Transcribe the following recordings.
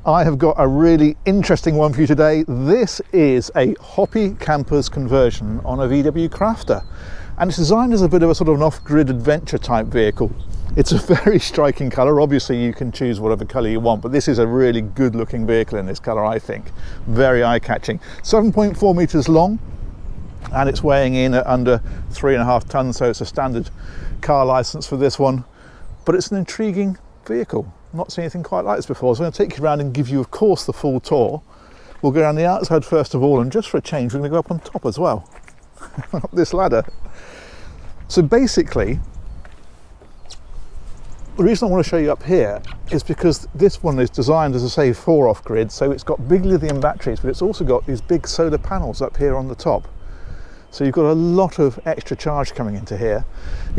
I have got a really interesting one for you today. This is a Hoppy camper's conversion on a VW Crafter, and it's designed as a bit of a sort of an off-grid adventure type vehicle. It's a very striking colour. Obviously you can choose whatever colour you want, but this is a really good looking vehicle in this colour, I think. Very eye-catching. 7.4 metres long, and it's weighing in at under 3.5 tonnes, so it's a standard car licence for this one. But it's an intriguing vehicle. Not seen anything quite like this before, so I'm going to take you around and give you, of course, the full tour. We'll go around the outside first of all, and just for a change we're going to go up on top as well, up this ladder. So basically, the reason I want to show you up here is because this one is designed, as I say, for off-grid, so it's got big lithium batteries, but it's also got these big solar panels up here on the top. So you've got a lot of extra charge coming into here.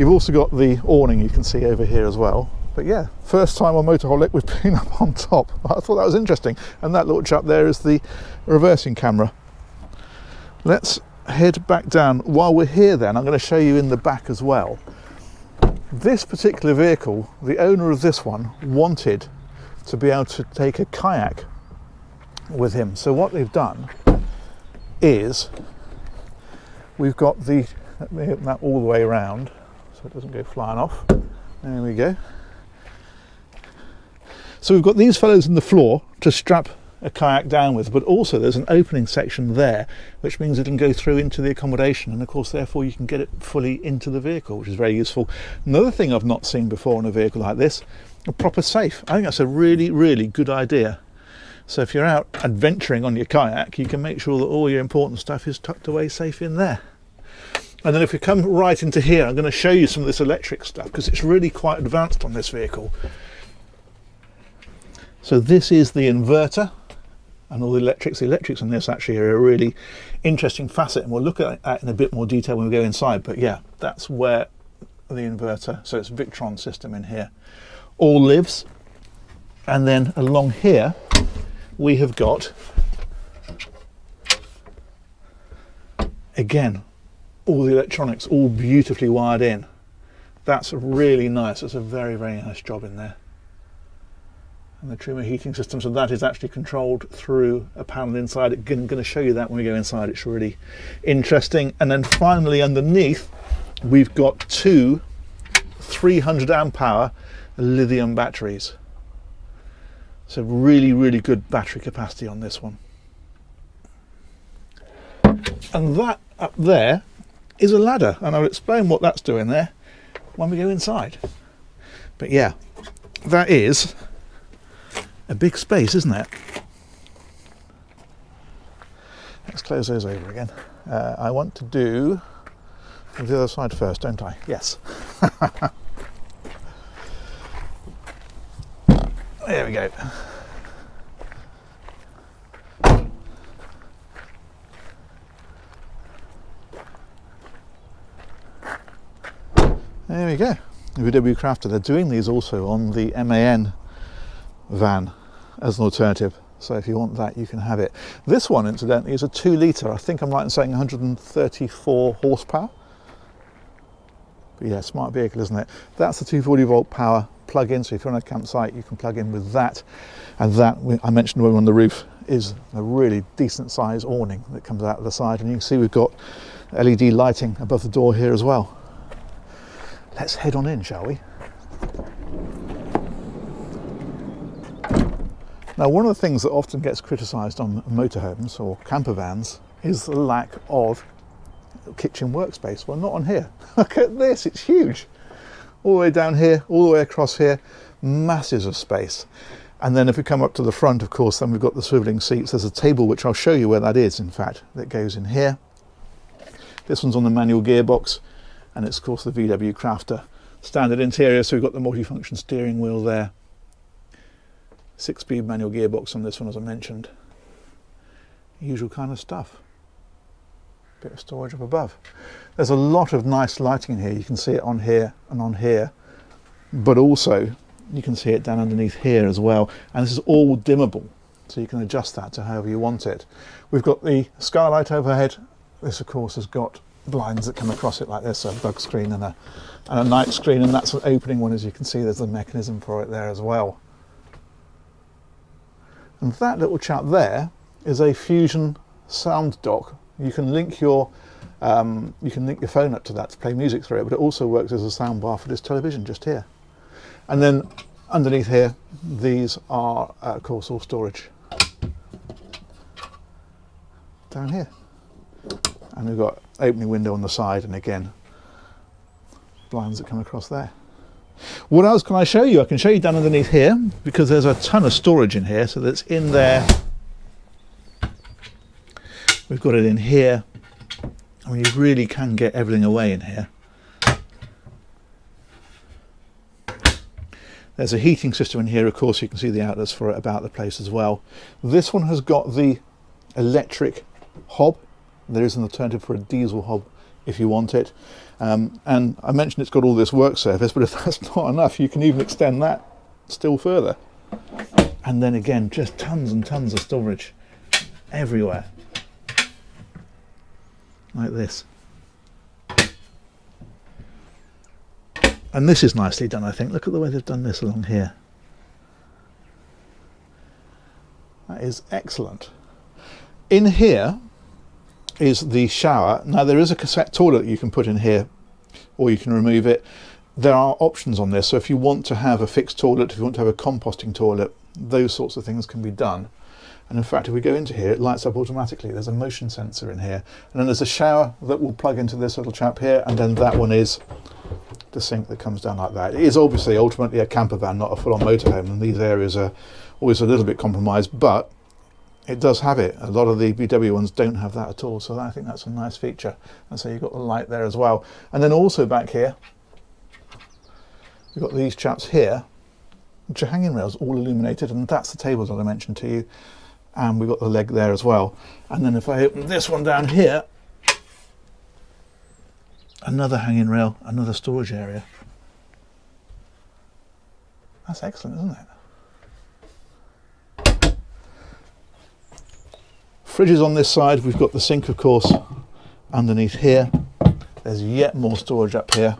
You've also got the awning you can see over here as well. But yeah, first time on Motorholic we've been up on top. I thought that was interesting. And that little chap there is the reversing camera. Let's head back down. While we're here then, I'm going to show you in the back as well. This particular vehicle, the owner of this one wanted to be able to take a kayak with him. So what they've done is we've got the, let me hit that all the way around so it doesn't go flying off. There we go. So we've got these fellows in the floor to strap a kayak down with, but also there's an opening section there, which means it can go through into the accommodation, and of course therefore you can get it fully into the vehicle, which is very useful. Another thing I've not seen before in a vehicle like this, a proper safe. I think that's a really, really good idea. So if you're out adventuring on your kayak, you can make sure that all your important stuff is tucked away safe in there. And then if we come right into here, I'm going to show you some of this electric stuff because it's really quite advanced on this vehicle. So this is the inverter and all the electrics. The electrics on this actually are a really interesting facet, and we'll look at that in a bit more detail when we go inside. But yeah, that's where the inverter, so it's a Victron system in here, all lives. And then along here we have got, again, all the electronics all beautifully wired in. That's really nice. It's a very, very nice job in there. And the trimmer heating system, so that is actually controlled through a panel inside. I'm going to show you that when we go inside. It's really interesting. And then finally underneath we've got two 300 amp hour lithium batteries. So really, really good battery capacity on this one. And that up there is a ladder, and I'll explain what that's doing there when we go inside. But yeah, that is a big space, isn't it? Let's close those over again. I want to do the other side first, don't I? Yes. There we go. There we go. The VW Crafter. They're doing these also on the MAN van as an alternative, so if you want that you can have it. This one incidentally is a 2 litre, I think I'm right in saying 134 horsepower. But yeah, smart vehicle, isn't it? That's the 240 volt power plug-in, so if you're on a campsite you can plug in with that. And that, I mentioned when we were on the roof, is a really decent size awning that comes out of the side, and you can see we've got LED lighting above the door here as well. Let's head on in, shall we? Now, one of the things that often gets criticised on motorhomes or camper vans is the lack of kitchen workspace. Well, not on here. Look at this, it's huge. All the way down here, all the way across here, masses of space. And then if we come up to the front, of course, then we've got the swiveling seats. There's a table, which I'll show you where that is, in fact, that goes in here. This one's on the manual gearbox, and it's, of course, the VW Crafter standard interior. So we've got the multifunction steering wheel there. 6-speed manual gearbox on this one, as I mentioned. Usual kind of stuff. Bit of storage up above. There's a lot of nice lighting in here. You can see it on here and on here, but also you can see it down underneath here as well. And this is all dimmable, so you can adjust that to however you want it. We've got the skylight overhead. This, of course, has got blinds that come across it like this, a bug screen and a night screen, and that's an opening one. As you can see, there's a mechanism for it there as well. And that little chap there is a Fusion sound dock. You can link your phone up to that to play music through it, but it also works as a sound bar for this television just here. And then underneath here, these are of course all storage down here. And we've got opening window on the side, and again, blinds that come across there. What else can I show you? I can show you down underneath here, because there's a ton of storage in here. So that's in there. We've got it in here. I mean, you really can get everything away in here. There's a heating system in here, of course. You can see the outlets for it about the place as well. This one has got the electric hob. There is an alternative for a diesel hob if you want it. And I mentioned it's got all this work surface, but if that's not enough, you can even extend that still further. And then again, just tons and tons of storage everywhere. Like this. And this is nicely done, I think. Look at the way they've done this along here. That is excellent. In here is the shower. Now there is a cassette toilet you can put in here, or you can remove it. There are options on this, so if you want to have a fixed toilet, if you want to have a composting toilet, those sorts of things can be done. And in fact, if we go into here, it lights up automatically. There's a motion sensor in here, and then there's a shower that will plug into this little chap here, and then that one is the sink that comes down like that. It is obviously ultimately a camper van, not a full-on motorhome, and these areas are always a little bit compromised, but it does have it. A lot of the VW ones don't have that at all, so I think that's a nice feature. And so you've got the light there as well. And then also back here, we've got these chaps here, which are hanging rails, all illuminated, and that's the tables that I mentioned to you. And we've got the leg there as well. And then if I open this one down here, another hanging rail, another storage area. That's excellent, isn't it? Fridges on this side. We've got the sink, of course, underneath here. There's yet more storage up here.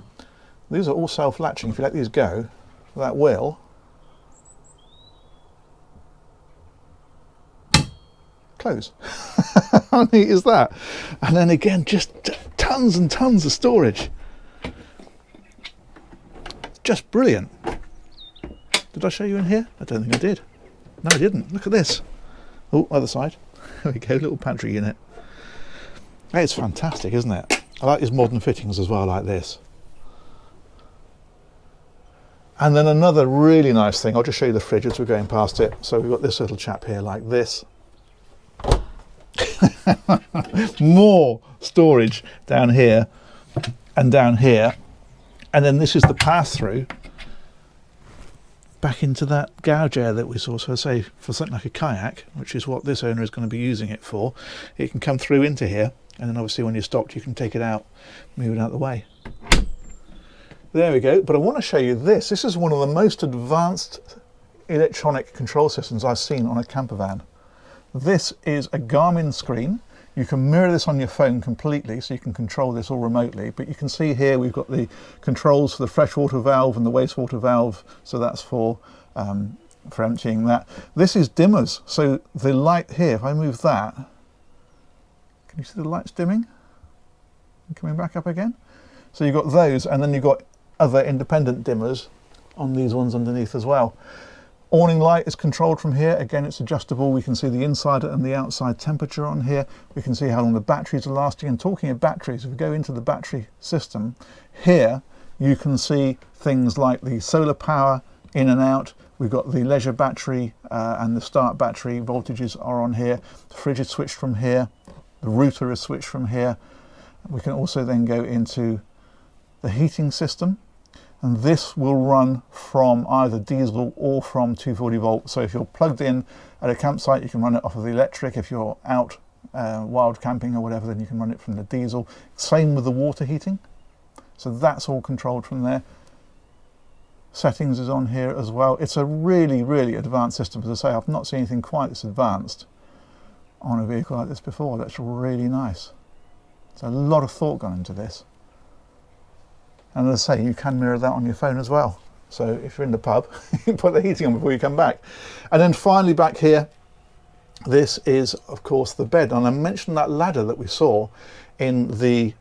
These are all self-latching. If you let these go, that will close. How neat is that? And then again, just tons and tons of storage. Just brilliant. Did I show you in here? I don't think I did. No, I didn't. Look at this. Oh, other side. There we go, little pantry unit. It's fantastic, isn't it? I like these modern fittings as well, like this. And then another really nice thing, I'll just show you the fridge as we're going past it. So we've got this little chap here like this. More storage down here and down here. And then this is the pass-through back into that gouge area that we saw. So say for something like a kayak, which is what this owner is going to be using it for, it can come through into here, and then obviously when you're stopped you can take it out, move it out of the way. There we go. But I want to show you this. This is one of the most advanced electronic control systems I've seen on a camper van. This is a Garmin screen. You can mirror this on your phone completely, so you can control this all remotely. But you can see here we've got the controls for the freshwater valve and the wastewater valve, so that's for emptying that. This is dimmers, so the light here, if I move that, can you see the lights dimming and coming back up again? So you've got those, and then you've got other independent dimmers on these ones underneath as well. Awning light is controlled from here. Again, it's adjustable. We can see the inside and the outside temperature on here. We can see how long the batteries are lasting. And talking of batteries, if we go into the battery system, here you can see things like the solar power in and out. We've got the leisure battery and the start battery voltages are on here. The fridge is switched from here. The router is switched from here. We can also then go into the heating system. And this will run from either diesel or from 240 volt. So if you're plugged in at a campsite, you can run it off of the electric. If you're out wild camping or whatever, then you can run it from the diesel. Same with the water heating. So that's all controlled from there. Settings is on here as well. It's a really, really advanced system. As I say, I've not seen anything quite this advanced on a vehicle like this before. That's really nice. So a lot of thought gone into this. And as I say, you can mirror that on your phone as well. So if you're in the pub, you can put the heating on before you come back. And then finally back here, this is of course the bed, and I mentioned that ladder that we saw in the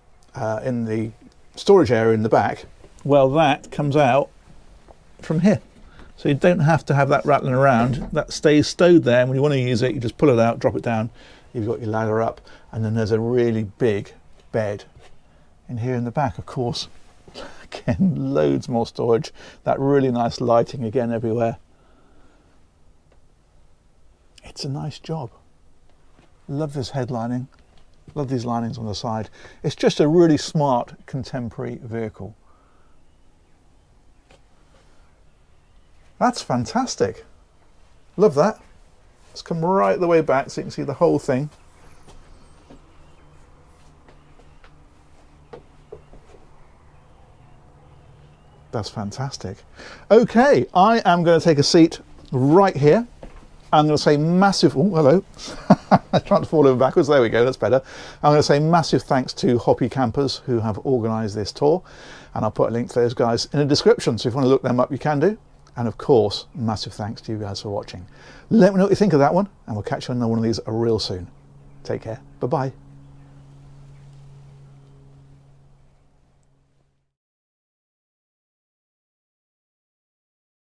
storage area in the back. Well, that comes out from here, so you don't have to have that rattling around. That stays stowed there, and when you want to use it, you just pull it out, drop it down, you've got your ladder up, and then there's a really big bed in here in the back. Of course, again, loads more storage, that really nice lighting again everywhere. It's a nice job. Love this headlining, love these linings on the side. It's just a really smart contemporary vehicle. That's fantastic. Love that. Let's come right the way back so you can see the whole thing. That's fantastic. Okay, I am going to take a seat right here. I'm going to say massive, oh, hello. I tried to fall over backwards. There we go, that's better. I'm going to say massive thanks to Hoppy Campers who have organised this tour. And I'll put a link to those guys in the description. So if you want to look them up, you can do. And of course, massive thanks to you guys for watching. Let me know what you think of that one, and we'll catch you on one of these real soon. Take care. Bye-bye.